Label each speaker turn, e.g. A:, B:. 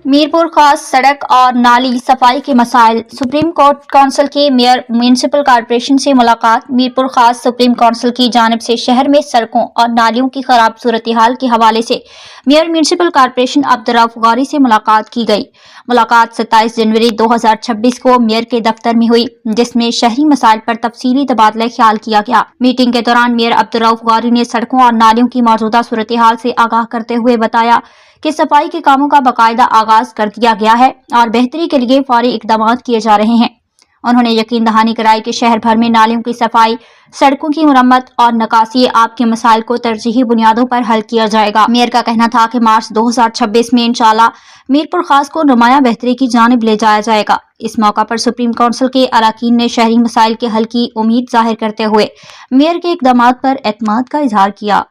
A: मीरपुर खास सड़क और नाली सफाई के मसाइल। सुप्रीम कोर्ट काउंसिल के मेयर म्यूनिसिपल कॉर्पोरेशन से मुलाकात। मीरपुर खास सुप्रीम काउंसिल की जानिब से शहर में सड़कों और नालियों की खराब सूरत हाल के हवाले से mayor municipal corporation Abdur Rauf Gauri से मुलाकात की गई। मुलाकात 27 जनवरी 2026 को मेयर के दफ्तर में हुई, जिसमें शहरी मसाइल पर तफसीली तबादला ख्याल किया गया। मीटिंग के दौरान मेयर अब्दुर्रऊफ गौरी ने सड़कों और नालियों की मौजूदा सूरत हाल से आगाह करते हुए बताया कि सफाई के कामों का बाकायदा आगाज कर दिया गया है और बेहतरी के लिए फौरी इकदाम किए जा रहे हैं। उन्होंने यकीन दहानी कराई कि शहर भर में नालियों की सफाई, सड़कों की मुरम्मत और निकासी आब के मसाइल को तरजीही बुनियादों पर हल किया जाएगा। मेयर का कहना था कि मार्च 2026 में इंशाअल्लाह मीरपुर खास को नुमाया बेहतरी की जानिब ले जाया जाएगा। इस मौका पर सुप्रीम काउंसिल के अरकान ने शहरी मसाइल के हल की उम्मीद जाहिर करते हुए मेयर के इकदामात पर एतमाद का इजहार किया।